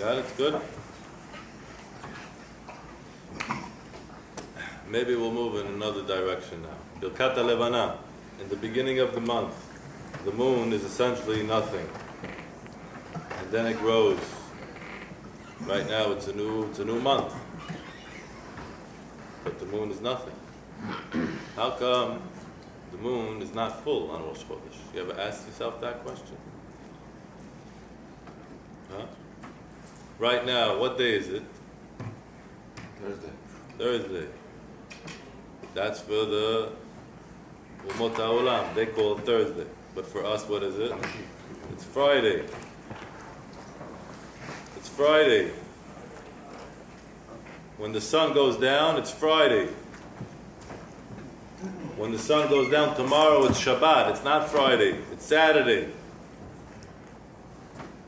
Got it? Good? Maybe we'll move in another direction now. Birkat Levana, in the beginning of the month, the moon is essentially nothing. And then it grows. Right now it's a new month. But the moon is nothing. How come the moon is not full on Rosh Chodesh? You ever asked yourself that question? Huh? Right now, what day is it? Thursday. That's for the Umot HaOlam. They call it Thursday. But for us, what is it? It's Friday. It's Friday. When the sun goes down, it's Friday. When the sun goes down tomorrow, it's Shabbat. It's not Friday. It's Saturday.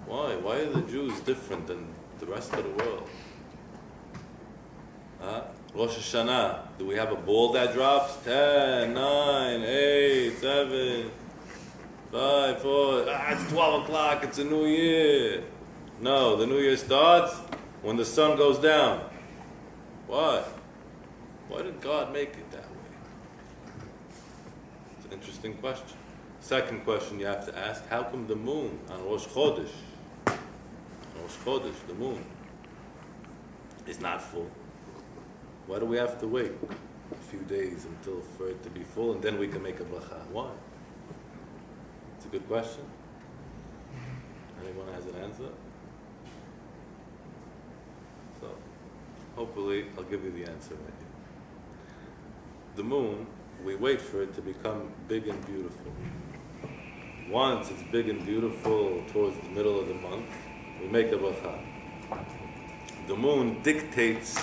Why? Why are the Jews different than the rest of the world? Huh? Rosh Hashanah, do we have a ball that drops? 10, 9, 8, 7, 5, 4, it's 12 o'clock, it's a new year. No, the new year starts when the sun goes down. Why? Why did God make it that way? It's an interesting question. Second question you have to ask, how come the moon on Rosh Chodesh, the moon, is not full? Why do we have to wait a few days for it to be full and then we can make a bracha? Why? It's a good question. Anyone has an answer? So, hopefully I'll give you the answer right here. The moon, we wait for it to become big and beautiful. Once it's big and beautiful towards the middle of the month, we make a bracha. The moon dictates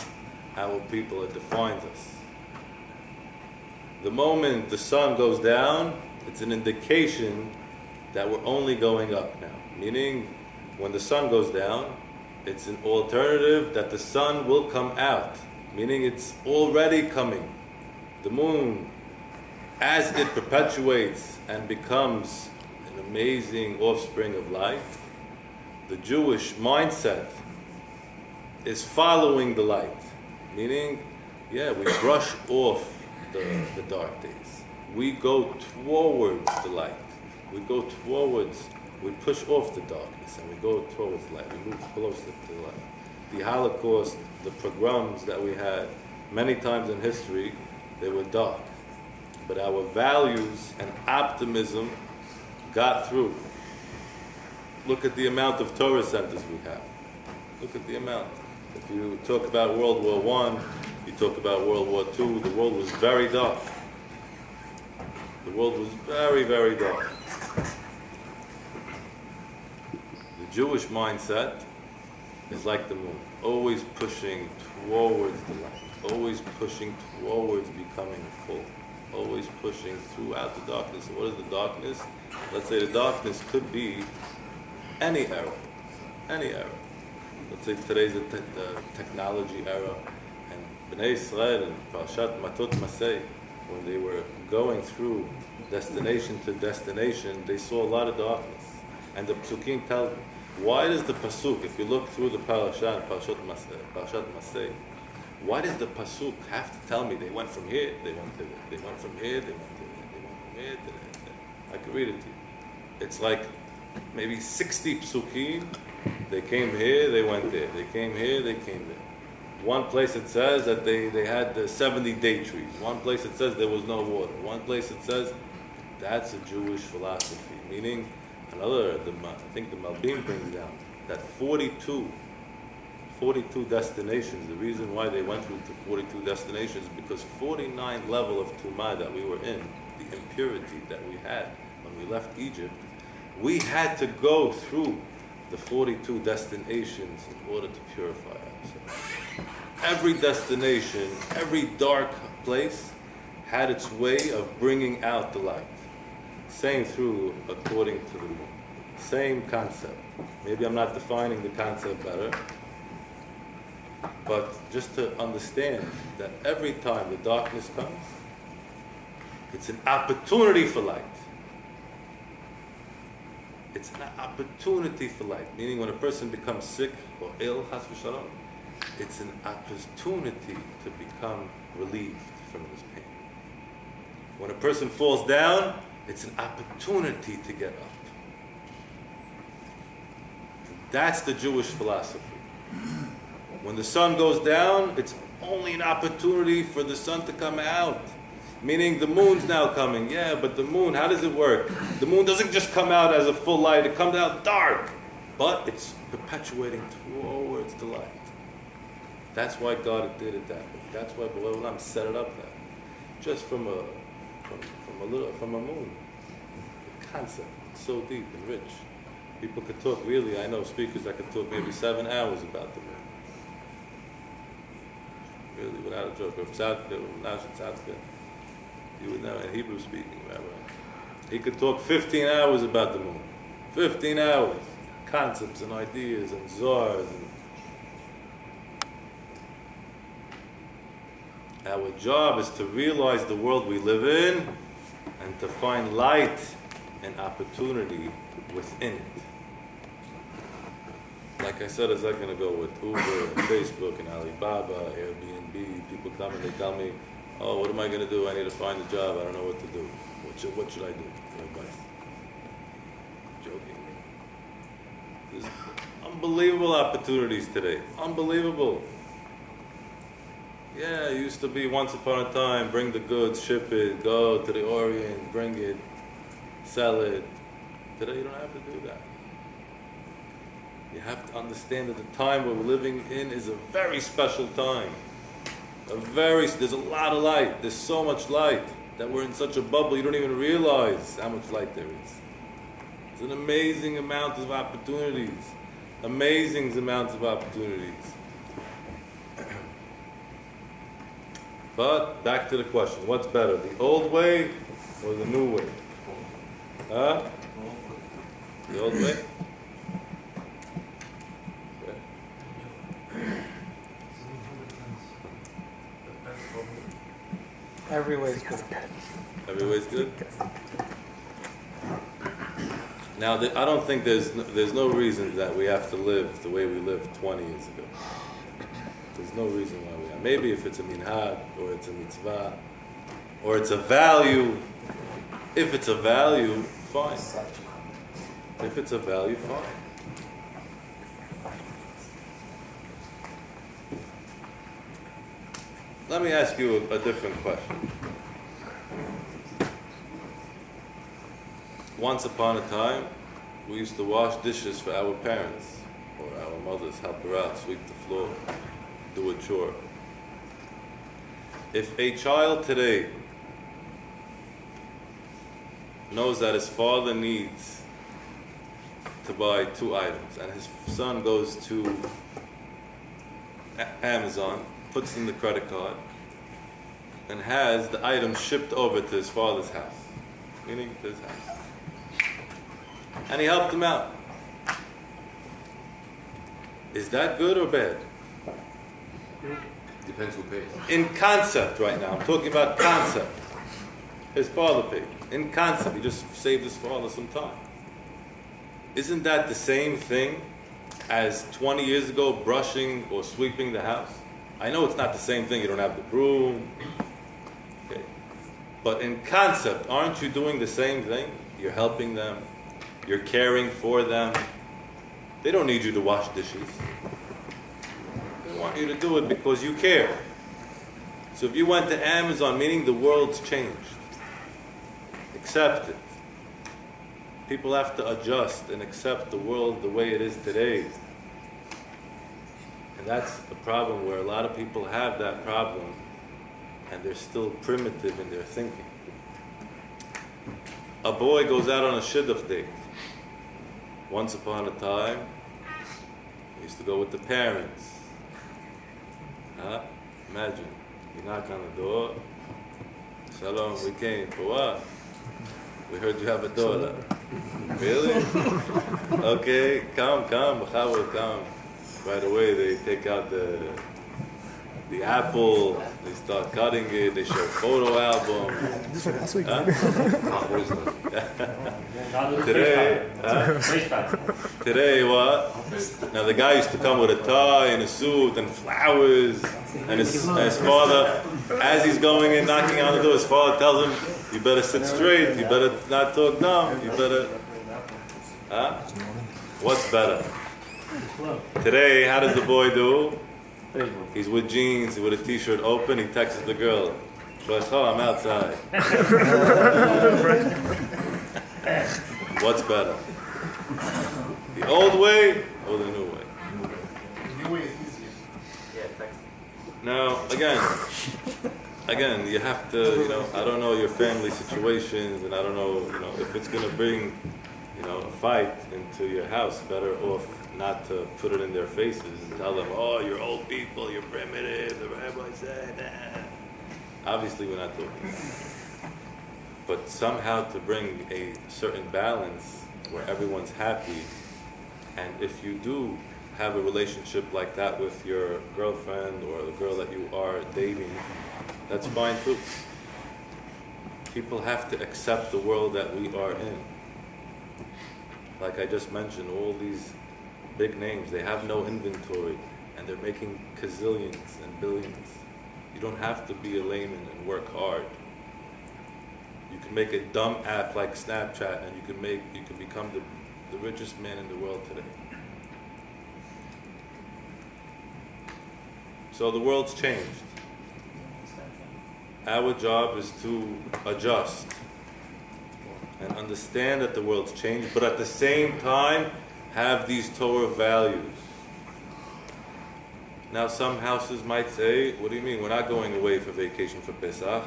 how people, it defines us. The moment the sun goes down, it's an indication that we're only going up now. Meaning, when the sun goes down, it's an alternative that the sun will come out. Meaning it's already coming. The moon, as it perpetuates and becomes an amazing offspring of light, the Jewish mindset is following the light. Meaning, we brush off the dark days. We go towards the light. We push off the darkness and we go towards the light. We move closer to the light. The Holocaust, the pogroms that we had, many times in history, they were dark. But our values and optimism got through. Look at the amount of Torah centers we have. Look at the amount. If you talk about World War I, you talk about World War II, the world was very dark. The world was very, very dark. The Jewish mindset is like the moon, always pushing towards the light, always pushing towards becoming full, always pushing throughout the darkness. So what is the darkness? Let's say the darkness could be any era. Let's say today's the technology era, and Bnei Israel and Parashat Matot Masei, when they were going through destination to destination, they saw a lot of darkness. And the Psukim tell them, why does the Pasuk, if you look through the Parashat Masei, why does the Pasuk have to tell me they went from here, they went to there, they went from here, they went to there, they went from here to there? I can read it to you. It's like maybe 60 Psukim. They came here, they went there. They came here, they came there. One place it says that they had the 70 date trees. One place it says there was no water. One place it says that's a Jewish philosophy. Meaning, I think the Malbim brings down that 42 destinations. The reason why they went through to 42 destinations is because 49 level of Tumah that we were in, the impurity that we had when we left Egypt, we had to go through the 42 destinations in order to purify ourselves. Every destination, every dark place had its way of bringing out the light. Same through according to the moon. Same concept. Maybe I'm not defining the concept better, but just to understand that every time the darkness comes, it's an opportunity for light. It's an opportunity for life. Meaning when a person becomes sick or ill, chas v'shalom, it's an opportunity to become relieved from this pain. When a person falls down, it's an opportunity to get up. That's the Jewish philosophy. When the sun goes down, it's only an opportunity for the sun to come out. Meaning the moon's now coming. Yeah, but the moon, how does it work? The moon doesn't just come out as a full light, it comes out dark. But it's perpetuating towards the light. That's why God did it that way. That's why B'lai Olam set it up that way. Just from a moon. The concept is so deep and rich. People could talk, really, I know speakers that could talk maybe 7 hours about the moon. Really, without a joke. If it's out there, you would know, in Hebrew speaking, Rabbi. He could talk 15 hours about the moon. 15 hours. Concepts and ideas and zars. Our job is to realize the world we live in and to find light and opportunity within it. Like I said, is that going to go with Uber and Facebook and Alibaba, Airbnb? People come and they tell me, oh, what am I going to do? I need to find a job. I don't know what to do. What should I do? Advice. Joking. There's unbelievable opportunities today. Unbelievable. Yeah, it used to be once upon a time, bring the goods, ship it, go to the Orient, bring it, sell it. Today you don't have to do that. You have to understand that the time we're living in is a very special time. There's a lot of light. There's so much light that we're in such a bubble you don't even realize how much light there is. It's an amazing amount of opportunities. Amazing amounts of opportunities. But back to the question, what's better, the old way or the new way? Huh? The old way? Every way's good. Every way's good? Now, I don't think there's no reason that we have to live the way we lived 20 years ago. There's no reason why we have. Maybe if it's a minhag, or it's a mitzvah, or it's a value. If it's a value, fine. If it's a value, fine. Let me ask you a different question. Once upon a time, we used to wash dishes for our parents or our mothers, help her out, sweep the floor, do a chore. If a child today knows that his father needs to buy 2 items and his son goes to Amazon, puts in the credit card, and has the items shipped over to his father's house, meaning to his house, and he helped him out. Is that good or bad? Depends who pays. In concept right now, I'm talking about concept. His father paid. In concept, he just saved his father some time. Isn't that the same thing as 20 years ago brushing or sweeping the house? I know it's not the same thing, you don't have the broom. Okay. But in concept, aren't you doing the same thing? You're helping them. You're caring for them. They don't need you to wash dishes. They want you to do it because you care. So if you went to Amazon, meaning the world's changed. Accept it. People have to adjust and accept the world the way it is today. And that's the problem, where a lot of people have that problem and they're still primitive in their thinking. A boy goes out on a shidduch date. Once upon a time, he used to go with the parents. Huh? Imagine, you knock on the door. Shalom, we came for what? We heard you have a daughter. Really? Okay, come, B'chawod, come. Right away they take out the the apple, they start cutting it, they show photo album. Today what? Now the guy used to come with a tie and a suit and flowers, and his father, as he's going in, knocking on the door, his father tells him, you better sit straight, you better not talk dumb, you better, What's better? Today, how does the boy do? He's with jeans, with a t-shirt open, he texts the girl, I'm outside. What's better? The old way or the new way? The new way is easier. Yeah, text. Now, again, you have to, I don't know your family situations, and I don't know, if it's going to bring, a fight into your house, better off not to put it in their faces and tell them, oh, you're old people, you're primitive, the rabbi said that. Obviously, we're not doing that. But somehow to bring a certain balance where everyone's happy, and if you do have a relationship like that with your girlfriend or the girl that you are dating, that's fine too. People have to accept the world that we are in. Like I just mentioned, all these big names, they have no inventory, and they're making gazillions and billions. You don't have to be a layman and work hard. You can make a dumb app like Snapchat, and you can become the richest man in the world today. So the world's changed. Our job is to adjust and understand that the world's changed, but at the same time have these Torah values. Now some houses might say, what do you mean? We're not going away for vacation for Pesach.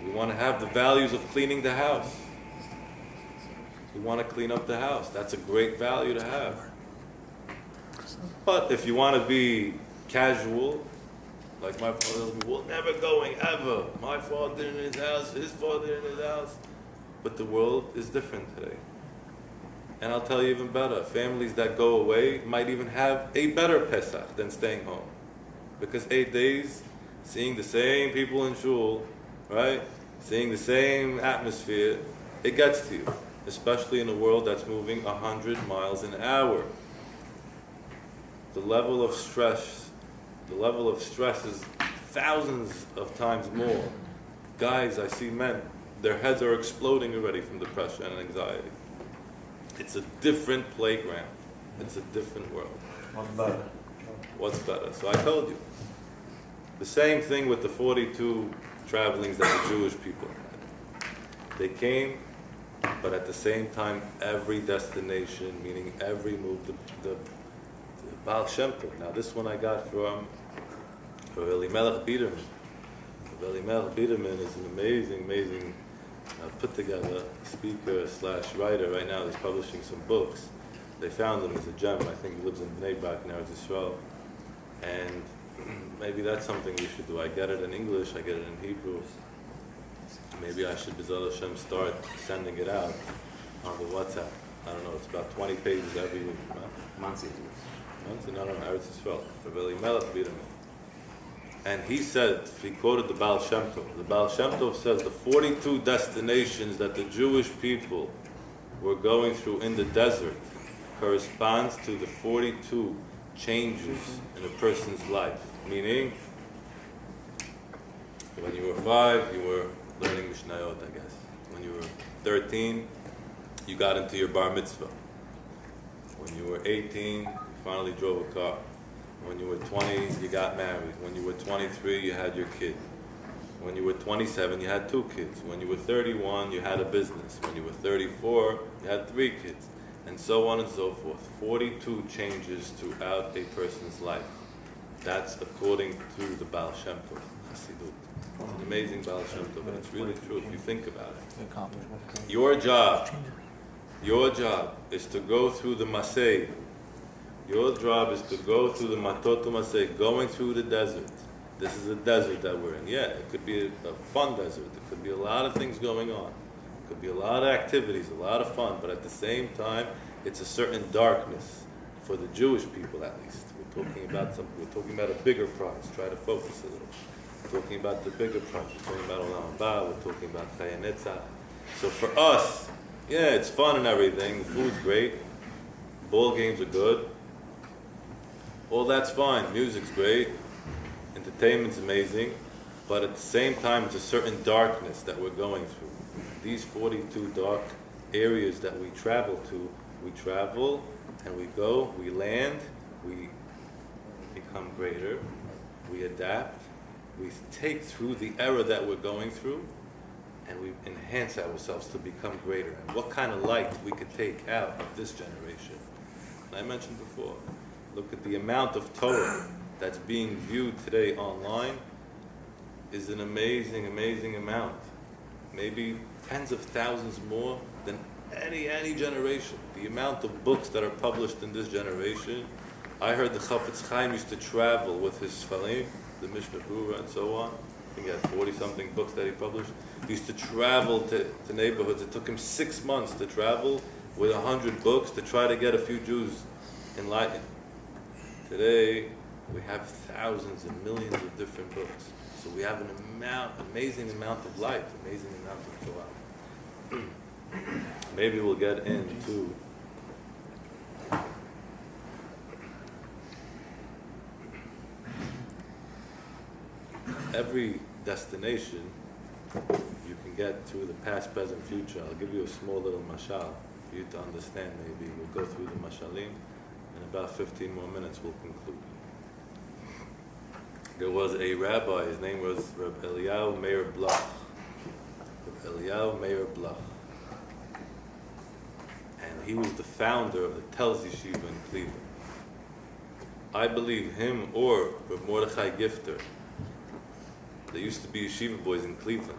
We want to have the values of cleaning the house. We want to clean up the house. That's a great value to have. But if you want to be casual, like my father tells me, we're never going ever. My father in his house, his father in his house. But the world is different today. And I'll tell you even better, families that go away might even have a better Pesach than staying home. Because 8 days, seeing the same people in shul, right? Seeing the same atmosphere, it gets to you. Especially in a world that's moving 100 miles an hour. The level of stress is thousands of times more. Guys, I see men, their heads are exploding already from depression and anxiety. It's a different playground. It's a different world. What's better? What's better? So I told you. The same thing with the 42 travelings that the Jewish people had. They came, but at the same time, every destination, meaning every move, the Baal Shem Tov. Now this one I got from Elimelech Biederman. Elimelech Biederman is an amazing put together speaker / writer. Right now he's publishing some books. They found him as a gem. I think he lives in Bnei Brak now as Israel. And maybe that's something we should do. I get it in English, I get it in Hebrew. Maybe I should, B'ezras Hashem, start sending it out on the WhatsApp. I don't know, it's about 20 pages every week. Monthly. No, Eretz Yisrael. For Elimelech Biederman. And he said, he quoted the Baal Shem Tov. The Baal Shem Tov says the 42 destinations that the Jewish people were going through in the desert corresponds to the 42 changes in a person's life. Meaning, when you were 5, you were learning Mishnayot, I guess. When you were 13, you got into your bar mitzvah. When you were 18, you finally drove a car. When you were 20, you got married. When you were 23, you had your kid. When you were 27, you had 2 kids. When you were 31, you had a business. When you were 34, you had 3 kids. And so on and so forth. 42 changes throughout a person's life. That's according to the Baal Shem Tov, Chassidut. It's an amazing Baal Shem Tov, and it's really true if you think about it. Your job is to go through the Masei. Your job is to go through the Matot Masei, going through the desert. This is a desert that we're in. Yeah, it could be a fun desert. There could be a lot of things going on. It could be a lot of activities, a lot of fun, but at the same time, it's a certain darkness, for the Jewish people at least. We We're talking about a bigger prize. Try to focus a little. We're talking about the bigger prize. We're talking about Olam Haba. We're talking about Chaya Netzach. So for us, yeah, it's fun and everything. The food's great. Ball games are good. All that's fine. Music's great. Entertainment's amazing. But at the same time, it's a certain darkness that we're going through. These 42 dark areas that we travel to, we travel and we go, we land, we become greater, we adapt, we take through the era that we're going through, and we enhance ourselves to become greater. And what kind of light we could take out of this generation. And I mentioned before, look at the amount of Torah that's being viewed today online is an amazing, amazing amount. Maybe tens of thousands more than any generation. The amount of books that are published in this generation. I heard the Chafetz Chaim used to travel with his Sfarim, the Mishnah Berurah and so on. I think he had 40-something books that he published. He used to travel to neighborhoods. It took him 6 months to travel with 100 books to try to get a few Jews enlightened. Today, we have thousands and millions of different books. So we have an amazing amount of light, amazing amount of Torah. Maybe we'll get into every destination. You can get through the past, present, future. I'll give you a small little mashal for you to understand. Maybe we'll go through the mashalim. In about 15 more minutes, we'll conclude. There was a rabbi, his name was Reb Eliyahu Meir Blach. Reb Eliyahu Meir Blach. And he was the founder of the Telz Yeshiva in Cleveland. I believe him or Reb Mordechai Gifter, they used to be yeshiva boys in Cleveland.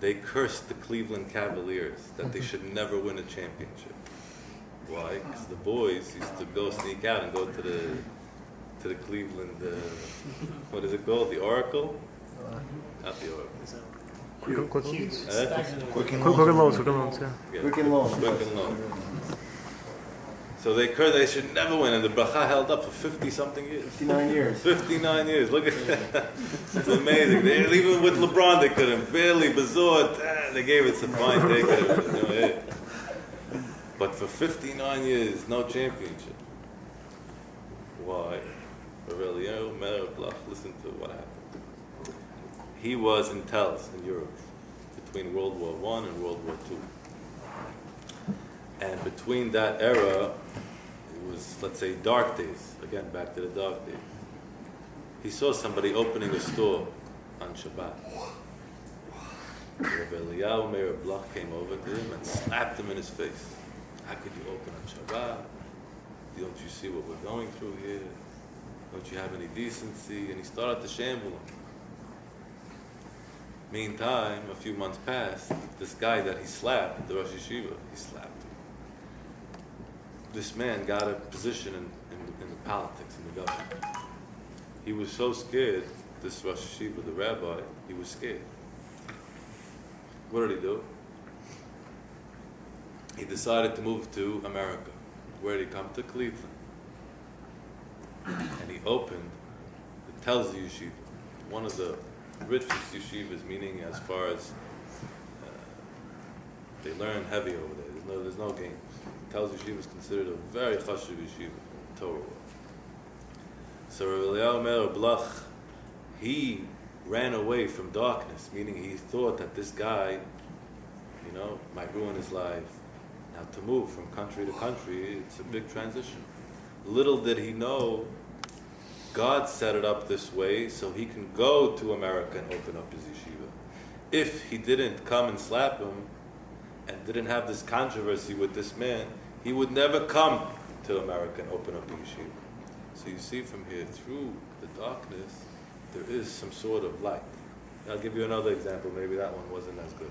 They cursed the Cleveland Cavaliers that they should never win a championship. Why? Because the boys used to go sneak out and go to the Cleveland, what is it called? The Oracle? Not the Oracle. Quicken loans, yeah. Quicken loans. So they should never win, and the bracha held up for 50-something years. 59 years. 59 years. Look at that. It's amazing. Even with LeBron, they couldn't. Barely, Bazort, they gave it some fine day. But for 59 years, no championship. Why? Aurelio Meir Blach, listen to what happened. He was in Telz in Europe between World War I and World War II. And between that era, it was, let's say, dark days. Again, back to the dark days. He saw somebody opening a store on Shabbat. Rabbi Eliyahu Meir Blach came over to him and slapped him in his face. How could you open on Shabbat? Don't you see what we're going through here? Don't you have any decency? And he started to shamble him. Meantime, a few months passed, this guy that he slapped, the Rosh Yeshiva, he slapped him. This man got a position in the politics, in the government. He was so scared, this Rosh Yeshiva, the rabbi, he was scared. What did he do? He decided to move to America. Where did he come to? Cleveland. And he opened the Telz Yeshiva, one of the richest yeshivas, meaning as far as they learn heavy over there. There's no games. Telz Yeshiva is considered a very chashuv yeshiva in Torah world. So Rabbi Eliyahu Meir Blach, he ran away from darkness, meaning he thought that this guy, might ruin his life. Now to move from country to country, it's a big transition. Little did he know, God set it up this way so he can go to America and open up his yeshiva. If he didn't come and slap him and didn't have this controversy with this man, he would never come to America and open up the yeshiva. So you see from here, through the darkness, there is some sort of light. I'll give you another example. Maybe that one wasn't as good.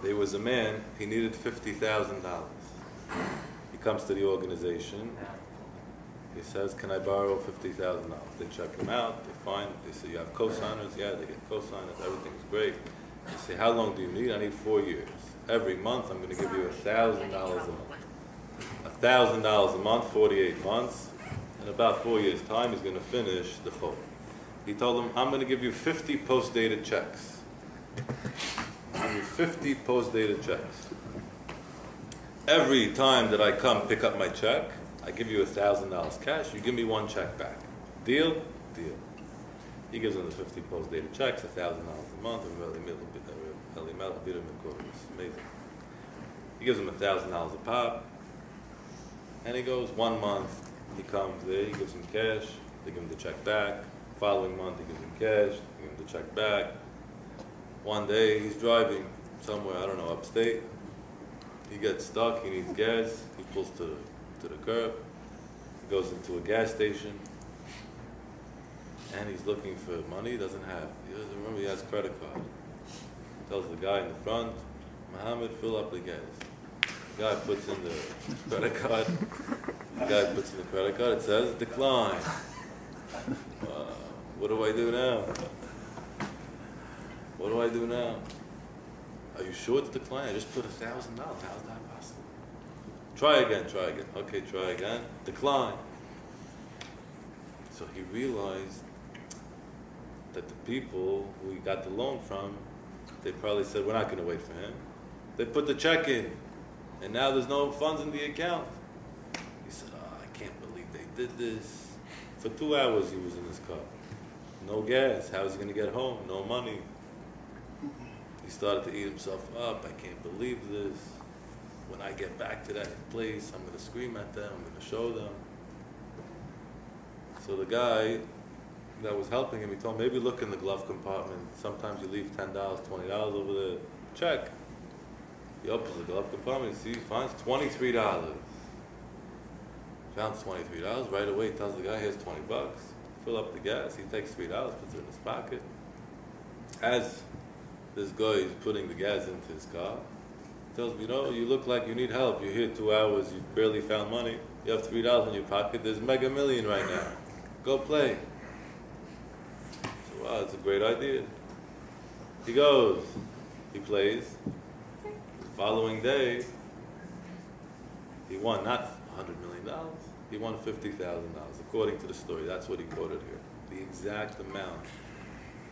There was a man, he needed $50,000. He comes to the organization. He says, can I borrow $50,000? They check him out, they find, they say, you have cosigners? Yeah, they get cosigners, everything's great. They say, how long do you need? I need 4 years. Every month I'm going to give you $1,000 a month. $1,000 a month, 48 months. In about 4 years' time, he's going to finish the chol. He told him, I'm going to give you 50 post-dated checks. I'll give you 50 post-dated checks. Every time that I come pick up my check, I give you $1,000 cash. You give me one check back. Deal? Deal. He gives him the 50 post-dated checks, $1,000 a month. Amazing. He gives him $1,000 a pop. And he goes 1 month. He comes there, he gives him cash. They give him the check back. Following month, he gives him cash. They give him the check back. One day, he's driving somewhere, I don't know, upstate. He gets stuck, he needs gas. He pulls to the curb. He goes into a gas station. And he's looking for money, he doesn't have. He doesn't remember he has a credit card. He tells the guy in the front, Muhammad, fill up the gas. The guy puts in the credit card. It says decline. What do I do now? What do I do now? Are you sure it's decline? I just put $1,000. How's that possible? Try again. Okay, try again. Decline. So he realized that the people who he got the loan from, they probably said, we're not going to wait for him. They put the check in, and now there's no funds in the account. He said, I can't believe they did this. For 2 hours he was in his car. No gas. How is he going to get home? No money. He started to eat himself up. I can't believe this. When I get back to that place, I'm going to scream at them. I'm going to show them. So the guy that was helping him, he told him, maybe look in the glove compartment. Sometimes you leave $10, $20 over there. Check. He opens the glove compartment, he finds $23. Found $23. Right away, he tells the guy, here's $20. Fill up the gas. He takes $3, puts it in his pocket. As this guy is putting the gas into his car, he tells me, you look like you need help. You're here 2 hours, you barely found money. You have $3 in your pocket. There's Mega Million right now. Go play. So, wow, it's a great idea. He goes. He plays. The following day, he won not $100 million. He won $50,000, according to the story. That's what he quoted here. The exact amount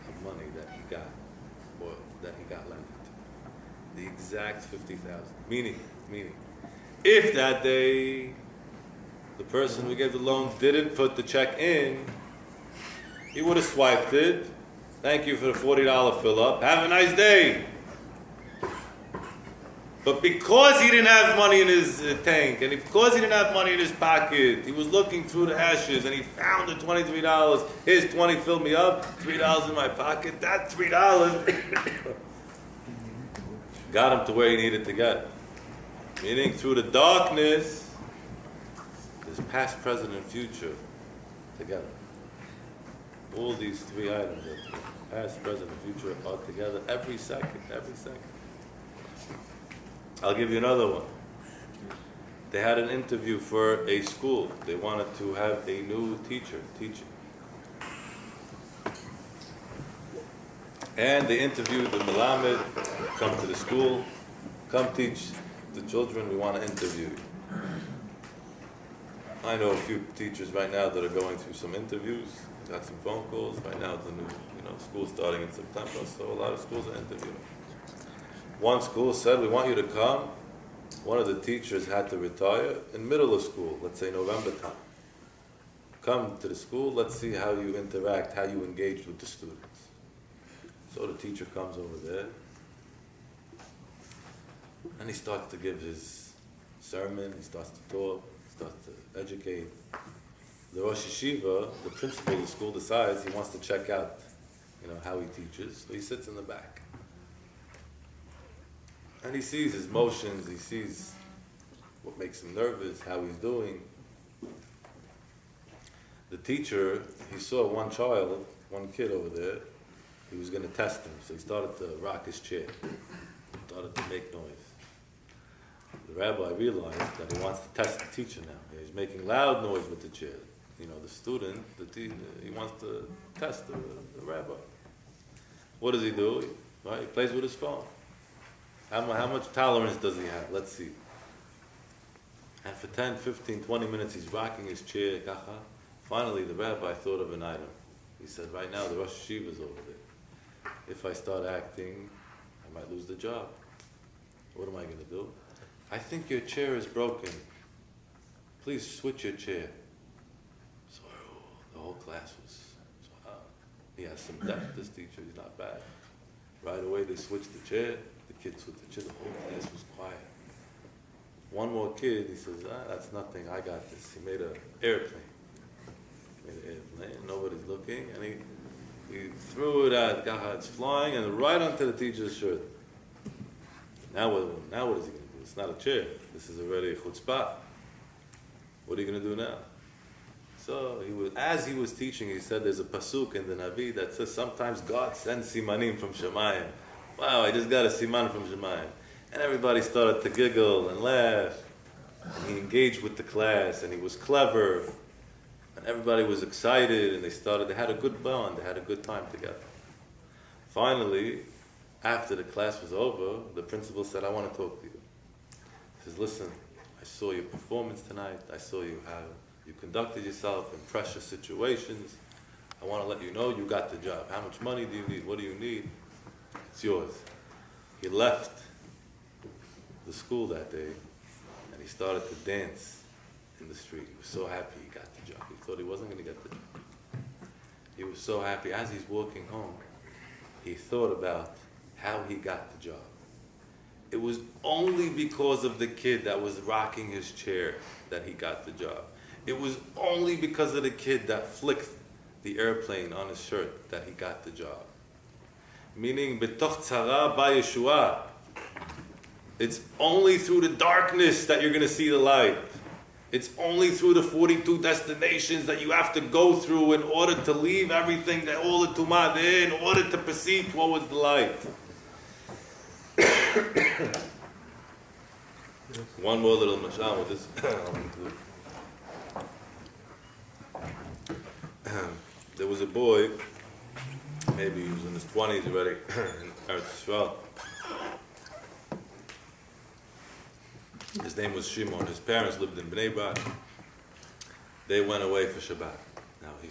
of money that he got, or that he got lent. The exact 50,000. Meaning, if that day the person who gave the loan didn't put the check in, he would have swiped it. Thank you for the $40 fill up. Have a nice day. But because he didn't have money in his tank, and because he didn't have money in his pocket, he was looking through the ashes, and he found the $23. Here's 20, fill me up. $3 in my pocket. That $3 got him to where he needed to get. Meaning, through the darkness, there's past, present, and future together. All these three items, past, present, and future, are together every second. I'll give you another one. They had an interview for a school. They wanted to have a new teacher teaching. And they interviewed the Melamed, come to the school, come teach the children, we want to interview you. I know a few teachers right now that are going through some interviews, got some phone calls. Right now it's a new, school starting in September, so a lot of schools are interviewing. One school said, we want you to come. One of the teachers had to retire in middle of school, let's say November time. Come to the school, let's see how you interact, how you engage with the students. So the teacher comes over there, and he starts to give his sermon, he starts to talk, he starts to educate. The Rosh Yeshiva, the principal of the school, decides he wants to check out, how he teaches, so he sits in the back. And he sees his motions, he sees what makes him nervous, how he's doing. The teacher, he saw one kid over there, he was going to test him, so he started to rock his chair, started to make noise. The rabbi realized that he wants to test the teacher now. He's making loud noise with the chair. The student, he wants to test the rabbi. What does he do? He plays with his phone. How much tolerance does he have? Let's see. And for 10, 15, 20 minutes, he's rocking his chair, kacha. Finally, the rabbi thought of an item. He said, right now, the Rosh Yeshiva is over there. If I start acting, I might lose the job. What am I going to do? I think your chair is broken. Please switch your chair. So the whole class was, he has some depth, this teacher, he's not bad. Right away, they switched the chair. The kids switched the chair. The whole class was quiet. One more kid, he says, that's nothing, I got this. He made an airplane. Nobody's looking, and he threw it at Gaha, it's flying, and right onto the teacher's shirt. Now what is he going to do? It's not a chair. This is already a chutzpah. What are you going to do now? So as he was teaching, he said there's a pasuk in the Navi that says sometimes God sends simanim from Shemayim. Wow, I just got a siman from Shemayim. And everybody started to giggle and laugh. And he engaged with the class, and he was clever. And everybody was excited, and they had a good bond, they had a good time together. Finally, after the class was over, the principal said, I want to talk to you. He says, listen, I saw your performance tonight, I saw how you conducted yourself in pressure situations. I want to let you know you got the job. How much money do you need? What do you need? It's yours. He left the school that day, and he started to dance in the street. He was so happy he got the job. He thought he wasn't going to get the job. He was so happy. As he's walking home, he thought about how he got the job. It was only because of the kid that was rocking his chair that he got the job. It was only because of the kid that flicked the airplane on his shirt that he got the job. Meaning, betoch tzara ba yeshua. It's only through the darkness that you're going to see the light. It's only through the 42 destinations that you have to go through in order to leave everything, all the tumah there, in order to perceive what was the light. One more little mashal with this. There was a boy, maybe he was in his 20s already, in Eretz Yisrael. His name was Shimon. His parents lived in Bnei Brak. They went away for Shabbat. Now he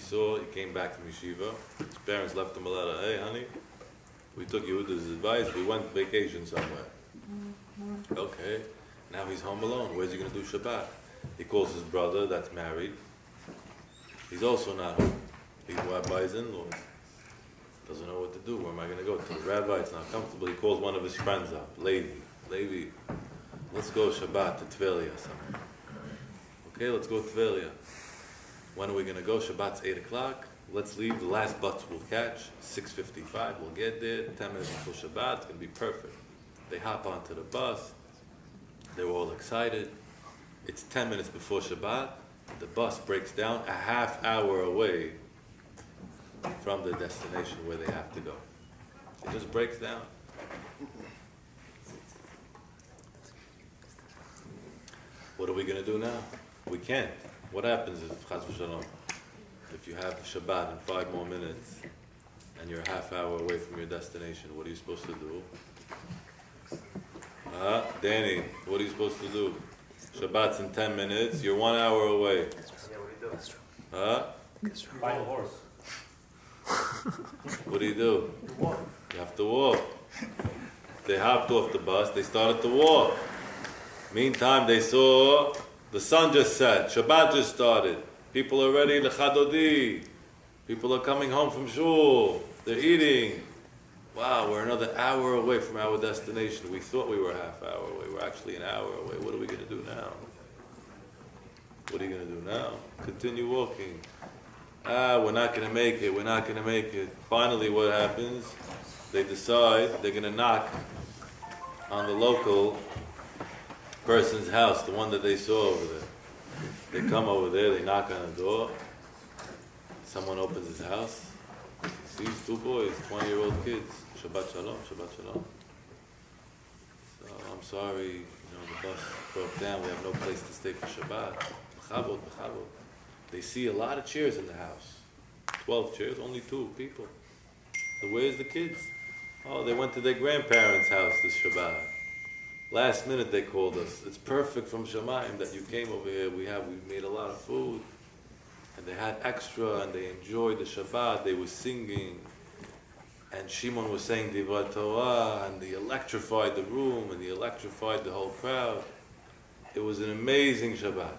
came back from yeshiva. His parents left him a letter. Hey, honey, we took Yehuda's advice. We went vacation somewhere. Okay. Now he's home alone. Where's he going to do Shabbat? He calls his brother that's married. He's also not home. He's by his in-laws. Doesn't know what to do. Where am I going to go? To the rabbi, it's not comfortable. He calls one of his friends up. Levi, let's go Shabbat to Tvelia somewhere. Okay, let's go to Tvelia. When are we going to go? Shabbat's 8 o'clock. Let's leave. The last bus we'll catch, 6:55. We'll get there 10 minutes before Shabbat. It's going to be perfect. They hop onto the bus. They were all excited. It's 10 minutes before Shabbat. The bus breaks down a half hour away from the destination where they have to go. It just breaks down. What are we going to do now? We can't. What happens if, Chas v'shalom, if you have Shabbat in 5 more minutes and you're a half hour away from your destination? What are you supposed to do? Danny, what are you supposed to do? Shabbat's in 10 minutes. You're 1 hour away. Yeah, what do you do? Find a horse. What do? You have to walk. They hopped off the bus. They started to walk. Meantime, they saw the sun just set. Shabbat just started. People are ready to Chadodi. People are coming home from shul. They're eating. Wow, we're another hour away from our destination. We thought we were a half hour away. We're actually an hour away. What are we going to do now? What are you going to do now? Continue walking. We're not going to make it. We're not going to make it. Finally, what happens? They decide they're going to knock on the local person's house, the one that they saw over there. They come over there, they knock on the door. Someone opens his house. He sees 2 boys, 20-year-old kids. Shabbat shalom, Shabbat shalom. So, I'm sorry, the bus broke down. We have no place to stay for Shabbat. B'chavod, b'chavod. They see a lot of chairs in the house. 12 chairs, only 2 people. So where's the kids? Oh, they went to their grandparents' house this Shabbat. Last minute they called us. It's perfect from Shemayim that you came over here. We made a lot of food. And they had extra and they enjoyed the Shabbat. They were singing. And Shimon was saying Divrei Torah, and they electrified the room and they electrified the whole crowd. It was an amazing Shabbat.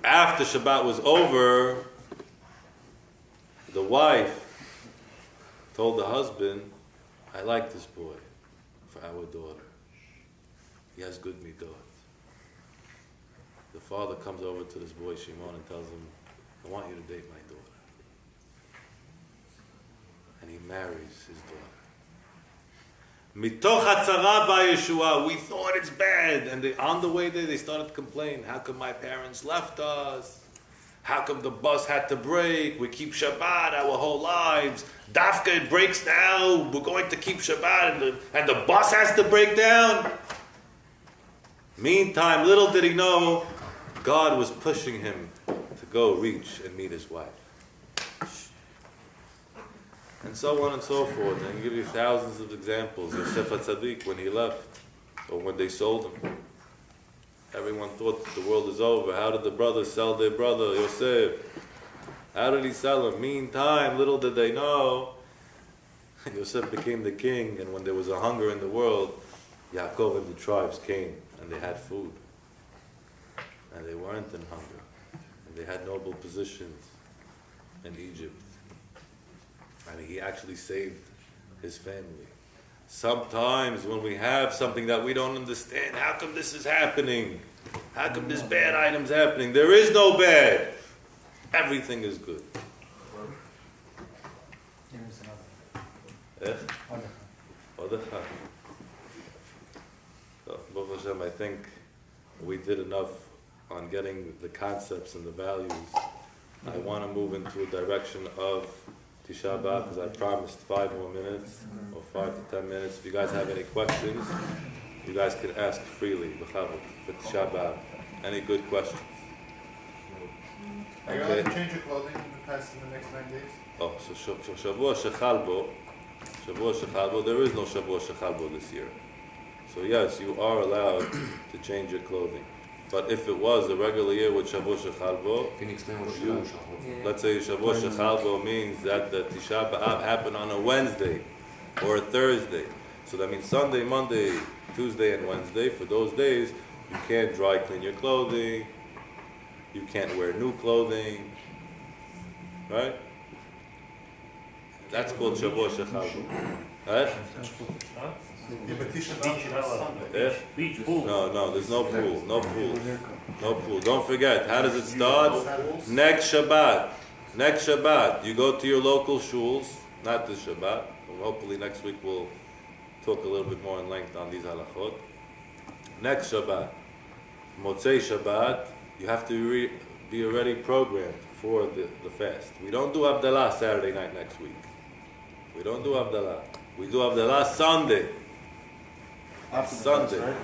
After Shabbat was over, the wife told the husband, I like this boy for our daughter. He has good midot. The father comes over to this boy Shimon and tells him, I want you to date my daughter. And he marries his daughter. Mitoch hatzara ba'Yeshua, we thought it's bad. And on the way there, they started to complain. How come my parents left us? How come the bus had to break? We keep Shabbat our whole lives. Dafka, it breaks now. We're going to keep Shabbat and the bus has to break down. Meantime, little did he know, God was pushing him to go reach and meet his wife. And so on and so forth. And I can give you thousands of examples. Yosef HaTzadik, when he left, or when they sold him, everyone thought the world is over. How did the brothers sell their brother, Yosef? How did he sell him? Meantime, little did they know, Yosef became the king, and when there was a hunger in the world, Yaakov and the tribes came, and they had food. And they weren't in hunger. And they had noble positions in Egypt. And he actually saved his family. Sometimes when we have something that we don't understand, how come this is happening? How come this bad item's happening? There is no bad. Everything is good. Yes? So, Baruch Hashem, I think we did enough on getting the concepts and the values. I want to move into a direction of Tisha B'Av, because I promised 5 more minutes, or 5 to 10 minutes. If you guys have any questions, you guys can ask freely, B'Chavod, for Tisha B'Av. Any good questions? Are you allowed to change your clothing in the next 9 days? Oh, so Shavua Shechalbo, there is no Shavua Shechalbo this year. So yes, you are allowed to change your clothing. But if it was a regular year with Shavua Shechalbo, Can you explain what Shavua Shechalbo? let's say Shavua Shechalbo means that the Tisha B'Av happened on a Wednesday or a Thursday. So that means Sunday, Monday, Tuesday, and Wednesday. For those days, you can't dry clean your clothing. You can't wear new clothing. Right? That's called Shavua Shechalbo. Right? Yeah? Beach pool. No, there's no pool. No pool. No pool. Don't forget, how does it start? Next Shabbat. You go to your local shuls, not this Shabbat. Hopefully next week we'll talk a little bit more in length on these halachot. Next Shabbat, Motzei Shabbat, you have to be already programmed for the fast. We don't do Havdalah Saturday night next week. We don't do Havdalah. We do Havdalah Sunday. Sunday.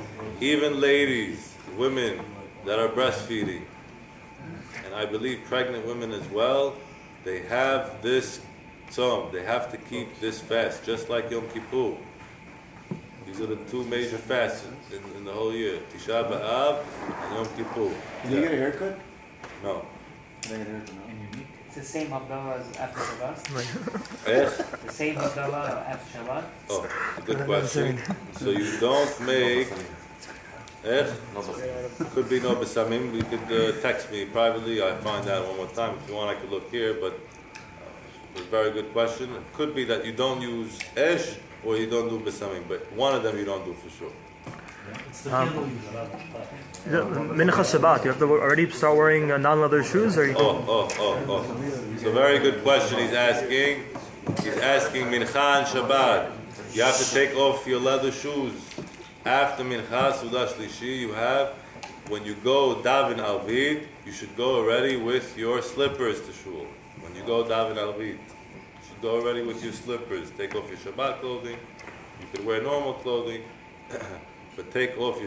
Even ladies, women that are breastfeeding, and I believe pregnant women as well, they have this tzom. They have to keep this fast, just like Yom Kippur. These are the 2 major fasts in the whole year: Tisha B'Av and Yom Kippur. Did you get a haircut? No. Did I get a haircut? It's the same Havdalah as after Shabbat? Eh? The same Havdalah after Shabbat? Oh, good question. So you don't make. Could be no besamim. You could text me privately. I find out one more time. If you want, I could look here. But it's a very good question. It could be that you don't use esh or you don't do besamim, but one of them you don't do for sure. It's the candle you Mincha Shabbat, you have to already start wearing non-leather shoes, or you can... It's a very good question he's asking. He's asking Mincha and Shabbat. You have to take off your leather shoes. After Mincha, Sudah Shlishi, you have, when you go daven alvid, you should go already with your slippers to shul. When you go daven alvid, you should go already with your slippers. Take off your Shabbat clothing. You can wear normal clothing. But take off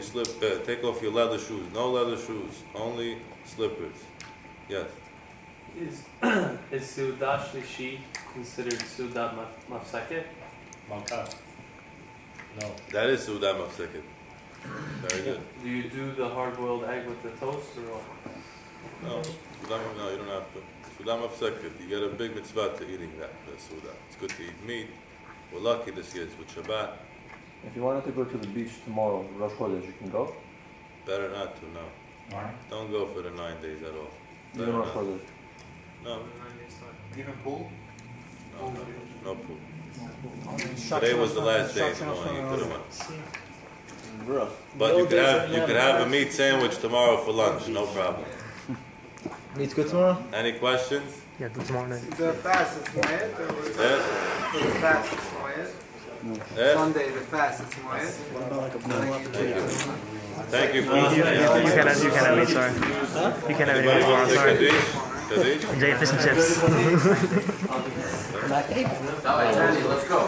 your leather shoes. No leather shoes, only slippers. Yes. Is Seudat Shlishi considered Seudat Mafseket? Malkat. That is Suda Mafsekit. Very good. Do you do the hard-boiled egg with the toast or what? No, no, you don't have to. Suda Mafsekit. You get a big mitzvah to eating that, the Suda. It's good to eat meat. We're lucky this year it's with Shabbat. If you wanted to go to the beach tomorrow, Rosh Chodesh, you can go. Better not to, no. Why? Don't go for the 9 days at all. Even Better Rosh not. Chodesh. No, Even pool? no pool. Today was the last day, so you could have went. Rough. But you could have a meat sandwich tomorrow for lunch, no problem. Meat's good tomorrow? Any questions? Yeah, tomorrow night. The fast is Moed? Yeah? For the fast is Moed? Yeah? Sunday, the fast is Moed? Thank you for You can't have meat, sorry. You can't have any meat tomorrow, sorry. Kaddish? Enjoy your fish and chips. Let's go.